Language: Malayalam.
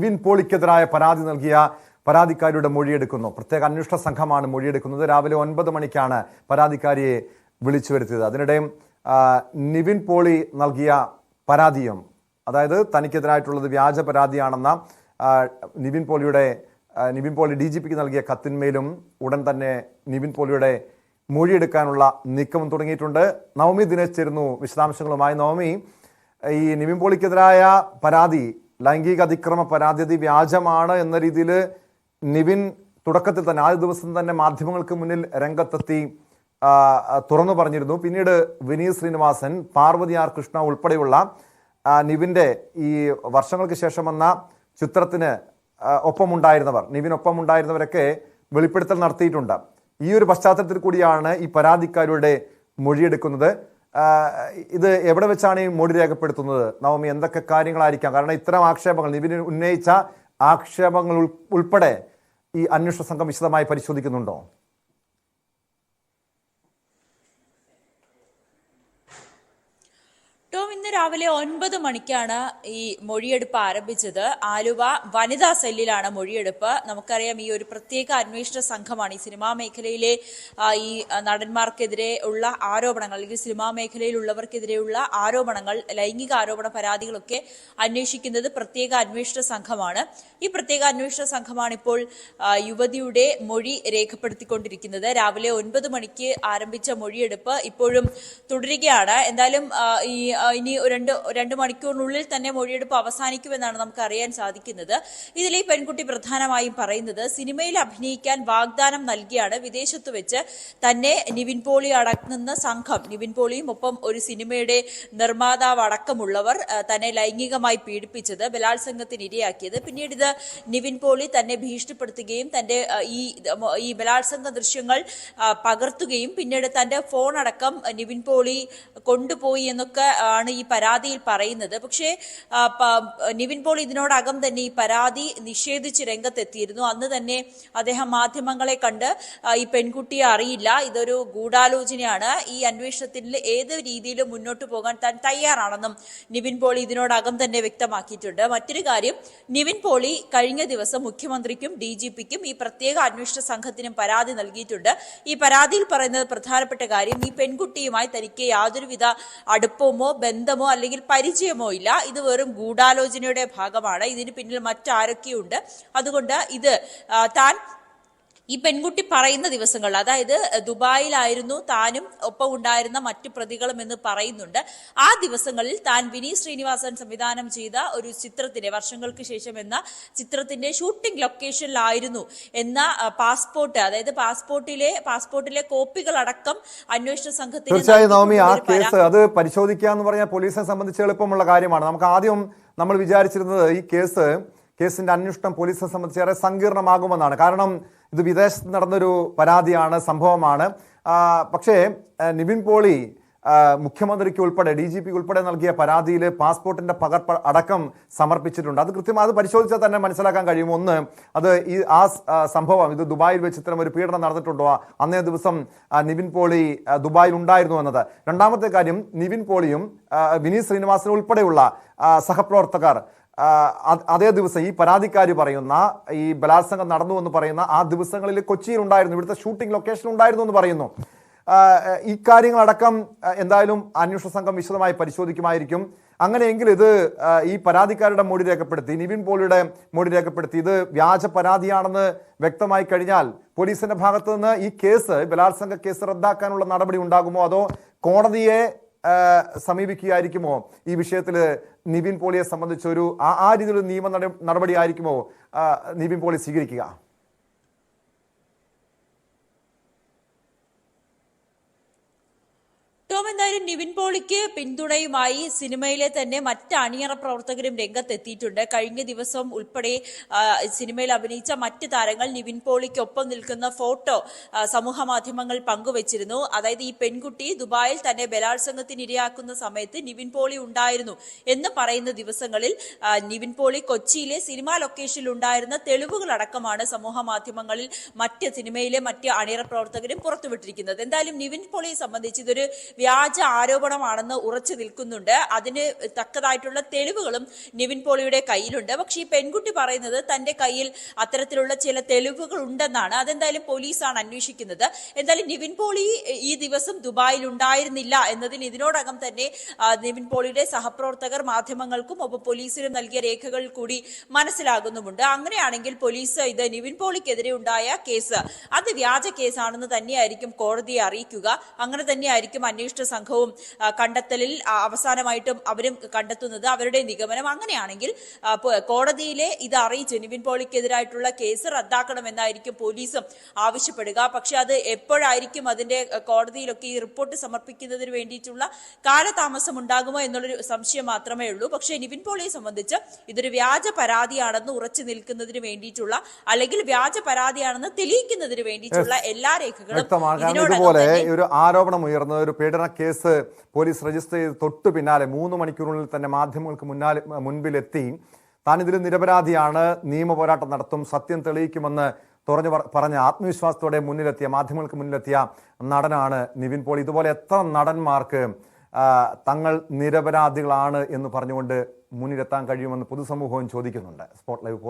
നിവിൻ പോളിക്കെതിരായ പരാതി നൽകിയ പരാതിക്കാരിയുടെ മൊഴിയെടുക്കുന്നു. പ്രത്യേക അന്വേഷണ സംഘമാണ് മൊഴിയെടുക്കുന്നത്. രാവിലെ 9 മണിക്കാണ് പരാതിക്കാരിയെ വിളിച്ചു വരുത്തിയത്. അതിനിടെ നിവിൻ പോളി നൽകിയ പരാതിയും, അതായത് തനിക്കെതിരായിട്ടുള്ളത് വ്യാജ പരാതിയാണെന്ന നിവിൻ പോളി DGPക്ക് നൽകിയ കത്തിന്മേലും ഉടൻ തന്നെ നിവിൻ പോളിയുടെ മൊഴിയെടുക്കാനുള്ള നീക്കവും തുടങ്ങിയിട്ടുണ്ട്. നവമി ദിനേശ് ചേരുന്നു വിശദാംശങ്ങളുമായി. നവമി, ഈ നിവിൻ പോളിക്കെതിരായ പരാതി, ലൈംഗിക അതിക്രമ പരാതി വ്യാജമാണ് എന്ന രീതിയിൽ നിവിൻ തുടക്കത്തിൽ തന്നെ ആദ്യ ദിവസം തന്നെ മാധ്യമങ്ങൾക്ക് മുന്നിൽ രംഗത്തെത്തി തുറന്നു പറഞ്ഞിരുന്നു. പിന്നീട് വിനീത് ശ്രീനിവാസൻ, പാർവതി ആർ കൃഷ്ണ ഉൾപ്പെടെയുള്ള നിവിൻ്റെ ഈ വർഷങ്ങൾക്ക് ശേഷം വന്ന ചിത്രത്തിന് നിവിനൊപ്പമുണ്ടായിരുന്നവരൊക്കെ വെളിപ്പെടുത്തൽ നടത്തിയിട്ടുണ്ട്. ഈ ഒരു പശ്ചാത്തലത്തിൽ കൂടിയാണ് ഈ പരാതിക്കാരുടെ മൊഴിയെടുക്കുന്നത്. ഇത് എവിടെ വെച്ചാണ് ഈ മൊഴി രേഖപ്പെടുത്തുന്നത്? നവമി, എന്തൊക്കെ കാര്യങ്ങളായിരിക്കാം? കാരണം ഇത്തരം ആക്ഷേപങ്ങൾ, നിവിന് ഉന്നയിച്ച ആക്ഷേപങ്ങൾ ഉൾപ്പെടെ ഈ അന്വേഷണ സംഘം വിശദമായി പരിശോധിക്കുന്നുണ്ടോ? ഇന്ന് രാവിലെ 9 മണിക്കാണ് ഈ മൊഴിയെടുപ്പ് ആരംഭിച്ചത്. ആലുവ വനിതാ സെല്ലിലാണ് മൊഴിയെടുപ്പ്. നമുക്കറിയാം, ഈ ഒരു പ്രത്യേക അന്വേഷണ സംഘമാണ് ഈ സിനിമാ മേഖലയിലെ ഈ നടന്മാർക്കെതിരെ ഉള്ള ആരോപണങ്ങൾ, അല്ലെങ്കിൽ സിനിമാ മേഖലയിലുള്ളവർക്കെതിരെയുള്ള ആരോപണങ്ങൾ, ലൈംഗിക ആരോപണ പരാതികളൊക്കെ അന്വേഷിക്കുന്നത് പ്രത്യേക അന്വേഷണ സംഘമാണ്. ഈ പ്രത്യേക അന്വേഷണ സംഘമാണ് ഇപ്പോൾ യുവതിയുടെ മൊഴി രേഖപ്പെടുത്തിക്കൊണ്ടിരിക്കുന്നത്. രാവിലെ 9 മണിക്ക് ആരംഭിച്ച മൊഴിയെടുപ്പ് ഇപ്പോഴും തുടരുകയാണ്. എന്തായാലും ഇനി 2 മണിക്കൂറിനുള്ളിൽ തന്നെ മൊഴിയെടുപ്പ് അവസാനിക്കുമെന്നാണ് നമുക്ക് അറിയാൻ സാധിക്കുന്നത്. ഇതിൽ ഈ പെൺകുട്ടി പ്രധാനമായും പറയുന്നത്, സിനിമയിൽ അഭിനയിക്കാൻ വാഗ്ദാനം നൽകിയാണ് വിദേശത്ത് വെച്ച് തന്നെ നിവിൻ പോളി അടങ്ങുന്ന സംഘം, നിവിൻ പോളിയും ഒപ്പം ഒരു സിനിമയുടെ നിർമ്മാതാവ് അടക്കമുള്ളവർ തന്നെ ലൈംഗികമായി പീഡിപ്പിച്ചത്, ബലാത്സംഗത്തിന് ഇരയാക്കിയത്. പിന്നീട് ഇത് നിവിൻ പോളി തന്നെ ഭീഷണിപ്പെടുത്തുകയും തന്റെ ഈ ബലാത്സംഗ ദൃശ്യങ്ങൾ പകർത്തുകയും പിന്നീട് തന്റെ ഫോൺ അടക്കം നിവിൻ പോളി കൊണ്ടുപോയി എന്നൊക്കെ ആണ് ഈ പരാതിയിൽ പറയുന്നത്. പക്ഷേ നിവിൻ പോളി ഇതിനോടകം തന്നെ ഈ പരാതി നിഷേധിച്ച് രംഗത്തെത്തിയിരുന്നു. അന്ന് തന്നെ അദ്ദേഹം മാധ്യമങ്ങളെ കണ്ട് ഈ പെൺകുട്ടിയെ അറിയില്ല, ഇതൊരു ഗൂഢാലോചനയാണ്, ഈ അന്വേഷണത്തിൽ ഏത് രീതിയിലും മുന്നോട്ട് പോകാൻ താൻ തയ്യാറാണെന്നും നിവിൻ പോളി ഇതിനോടകം തന്നെ വ്യക്തമാക്കിയിട്ടുണ്ട്. മറ്റൊരു കാര്യം, നിവിൻ പോളി കഴിഞ്ഞ ദിവസം മുഖ്യമന്ത്രിക്കും DGPക്കും ഈ പ്രത്യേക അന്വേഷണ സംഘത്തിനും പരാതി നൽകിയിട്ടുണ്ട്. ഈ പരാതിയിൽ പറയുന്നത് പ്രധാനപ്പെട്ട കാര്യം, ഈ പെൺകുട്ടിയുമായി തനിക്ക് യാതൊരുവിധ അടുപ്പമോ ബന്ധമോ അല്ലെങ്കിൽ പരിചയമോ ഇല്ല, ഇത് വെറും ഗൂഢാലോചനയുടെ ഭാഗമാണ്, ഇതിന് പിന്നിൽ മറ്റാരൊക്കെയുണ്ട്, അതുകൊണ്ട് ഇത് താൻ ഈ പെൺകുട്ടി പറയുന്ന ദിവസങ്ങൾ, അതായത് ദുബായിലായിരുന്നു താനും ഒപ്പം ഉണ്ടായിരുന്ന മറ്റു പ്രതികളും എന്ന് പറയുന്നുണ്ട്. ആ ദിവസങ്ങളിൽ താൻ വിനീത് ശ്രീനിവാസൻ സംവിധാനം ചെയ്ത ഒരു ചിത്രത്തിന്റെ, വർഷങ്ങൾക്ക് ശേഷം എന്ന ചിത്രത്തിന്റെ ഷൂട്ടിംഗ് ലൊക്കേഷനിലായിരുന്നു എന്ന പാസ്പോർട്ട്, അതായത് പാസ്പോർട്ടിലെ കോപ്പികൾ അടക്കം അന്വേഷണ സംഘത്തിന്. തീർച്ചയായും നവമി, ആ കേസ് അത് പരിശോധിക്കുക എന്ന് പറഞ്ഞാൽ പോലീസിനെ സംബന്ധിച്ച് എളുപ്പമുള്ള കാര്യമാണ്. നമുക്ക് ആദ്യം നമ്മൾ വിചാരിച്ചിരുന്നത് ഈ കേസിന്റെ അന്വേഷണം പോലീസിനെ സംബന്ധിച്ച് ഏറെ സങ്കീർണമാകുമെന്നാണ്. കാരണം ഇത് വിദേശത്ത് നടന്നൊരു പരാതിയാണ്, സംഭവമാണ്. പക്ഷേ നിവിൻ പോളി മുഖ്യമന്ത്രിക്ക് ഉൾപ്പെടെ DGPക്ക് ഉൾപ്പെടെ നൽകിയ പരാതിയിൽ പാസ്പോർട്ടിന്റെ പകർപ്പ് അടക്കം സമർപ്പിച്ചിട്ടുണ്ട്. അത് കൃത്യമായി അത് പരിശോധിച്ചാൽ തന്നെ മനസ്സിലാക്കാൻ കഴിയും. ഒന്ന്, അത് സംഭവം ഇത് ദുബായിൽ വെച്ച് ഇത്തരം ഒരു പീഡനം നടന്നിട്ടുണ്ടോ, അന്നേ ദിവസം നിവിൻ പോളി ദുബായിൽ ഉണ്ടായിരുന്നു എന്നത്. രണ്ടാമത്തെ കാര്യം, നിവിൻ പോളിയും വിനീത് ശ്രീനിവാസനും ഉൾപ്പെടെയുള്ള സഹപ്രവർത്തകർ അതേ ദിവസം ഈ പരാതിക്കാരി പറയുന്ന ഈ ബലാത്സംഗം നടന്നു എന്ന് പറയുന്ന ആ ദിവസങ്ങളിൽ കൊച്ചിയിൽ ഉണ്ടായിരുന്നു, ഇവിടുത്തെ ഷൂട്ടിംഗ് ലൊക്കേഷൻ ഉണ്ടായിരുന്നു എന്ന് പറയുന്നു. ഈ കാര്യങ്ങളടക്കം എന്തായാലും അന്വേഷണ സംഘം വിശദമായി പരിശോധിക്കുമായിരിക്കും. അങ്ങനെയെങ്കിൽ ഇത് ഈ പരാതിക്കാരുടെ മൊഴി രേഖപ്പെടുത്തി, നിവിൻ പോളിയുടെ മൊഴി രേഖപ്പെടുത്തി ഇത് വ്യാജ പരാതിയാണെന്ന് വ്യക്തമായി കഴിഞ്ഞാൽ പോലീസിന്റെ ഭാഗത്ത് നിന്ന് ഈ കേസ്, ബലാത്സംഗ കേസ് റദ്ദാക്കാനുള്ള നടപടി ഉണ്ടാകുമോ, അതോ കോടതിയെ സമീപിക്കുകയായിരിക്കുമോ? ഈ വിഷയത്തിൽ നിവിൻ പോളിയെ സംബന്ധിച്ചൊരു ആ രീതിയിലൊരു നിയമ നടപടി ആയിരിക്കുമോ നിവിൻ പോളി സ്വീകരിക്കുക? എന്തായാലും നിവിൻ പോളിക്ക് പിന്തുണയുമായി സിനിമയിലെ തന്നെ മറ്റ് അണിയറ പ്രവർത്തകരും രംഗത്തെത്തിയിട്ടുണ്ട്. കഴിഞ്ഞ ദിവസം ഉൾപ്പെടെ സിനിമയിൽ അഭിനയിച്ച മറ്റ് താരങ്ങൾ നിവിൻ പോളിക്കൊപ്പം നിൽക്കുന്ന ഫോട്ടോ സമൂഹ മാധ്യമങ്ങൾ പങ്കുവച്ചിരുന്നു. അതായത് ഈ പെൺകുട്ടി ദുബായിൽ തന്നെ ബലാത്സംഗത്തിന് ഇരയാക്കുന്ന സമയത്ത് നിവിൻ പോളി ഉണ്ടായിരുന്നു എന്ന് പറയുന്ന ദിവസങ്ങളിൽ നിവിൻ പോളി കൊച്ചിയിലെ സിനിമാ ലൊക്കേഷനിൽ ഉണ്ടായിരുന്ന തെളിവുകളടക്കമാണ് സമൂഹ മാധ്യമങ്ങളിൽ സിനിമയിലെ മറ്റ് അണിയറ പ്രവർത്തകരും പുറത്തുവിട്ടിരിക്കുന്നത്. എന്തായാലും നിവിൻ പോളിയെ സംബന്ധിച്ച് ഇതൊരു വ്യാജ ആരോപണമാണെന്ന് ഉറച്ചു നിൽക്കുന്നുണ്ട്. അതിന് തക്കതായിട്ടുള്ള തെളിവുകളും നിവിൻ പോളിയുടെ കയ്യിലുണ്ട്. പക്ഷേ ഈ പെൺകുട്ടി പറയുന്നത് തന്റെ കയ്യിൽ അത്തരത്തിലുള്ള ചില തെളിവുകൾ ഉണ്ടെന്നാണ്. അതെന്തായാലും പോലീസാണ് അന്വേഷിക്കുന്നത്. എന്തായാലും നിവിൻ പോളി ഈ ദിവസം ദുബായിൽ ഉണ്ടായിരുന്നില്ല എന്നതിന് ഇതിനോടകം തന്നെ നിവിൻ പോളിയുടെ സഹപ്രവർത്തകർ മാധ്യമങ്ങൾക്കും ഒപ്പം പോലീസിനും നൽകിയ രേഖകൾ കൂടി മനസ്സിലാകുന്നുമുണ്ട്. അങ്ങനെയാണെങ്കിൽ പോലീസ് ഇത് നിവിൻ പോളിക്കെതിരെ ഉണ്ടായ കേസ് അത് വ്യാജ കേസാണെന്ന് തന്നെയായിരിക്കും കോടതിയെ അറിയിക്കുക. അങ്ങനെ തന്നെയായിരിക്കും അന്വേഷണ സംഘവും കണ്ടെത്തലിൽ അവസാനമായിട്ടും അവരും കണ്ടെത്തുന്നത്, അവരുടെ നിഗമനം. അങ്ങനെയാണെങ്കിൽ കോടതിയിലെ ഇത് അറിയിച്ച് നിവിൻ പോളിക്കെതിരായിട്ടുള്ള കേസ് റദ്ദാക്കണമെന്നായിരിക്കും പോലീസും ആവശ്യപ്പെടുക. പക്ഷെ അത് എപ്പോഴായിരിക്കും അതിന്റെ കോടതിയിലൊക്കെ ഈ റിപ്പോർട്ട് സമർപ്പിക്കുന്നതിന് വേണ്ടിയിട്ടുള്ള കാലതാമസം ഉണ്ടാകുമോ എന്നുള്ളൊരു സംശയം മാത്രമേ ഉള്ളൂ. പക്ഷേ നിവിൻ പോളിയെ സംബന്ധിച്ച് ഇതൊരു വ്യാജ പരാതിയാണെന്ന് ഉറച്ചു നിൽക്കുന്നതിന് വേണ്ടിയിട്ടുള്ള, അല്ലെങ്കിൽ വ്യാജ പരാതിയാണെന്ന് തെളിയിക്കുന്നതിന് വേണ്ടിയിട്ടുള്ള എല്ലാ രേഖകളും ഇതുപോലെ ഒരു ആരോപണം ഉയർന്ന ഒരു പീഡന കേസ് പോലീസ് രജിസ്റ്റർ ചെയ്ത് തൊട്ടു പിന്നാലെ 3 മണിക്കൂറിനുള്ളിൽ തന്നെ മാധ്യമങ്ങൾക്ക് മുൻപിലെത്തി താൻ ഇതിൽ നിരപരാധിയാണ്, നിയമ പോരാട്ടം നടത്തും, സത്യം തെളിയിക്കുമെന്ന് പറഞ്ഞ ആത്മവിശ്വാസത്തോടെ മാധ്യമങ്ങൾക്ക് മുന്നിലെത്തിയ നടനാണ് നിവിൻ പോളി. ഇതുപോലെ എത്ര നടന്മാർക്ക് തങ്ങൾ നിരപരാധികളാണ് എന്ന് പറഞ്ഞുകൊണ്ട് മുന്നിലെത്താൻ കഴിയുമെന്ന് പൊതുസമൂഹവും ചോദിക്കുന്നുണ്ട്. Spot live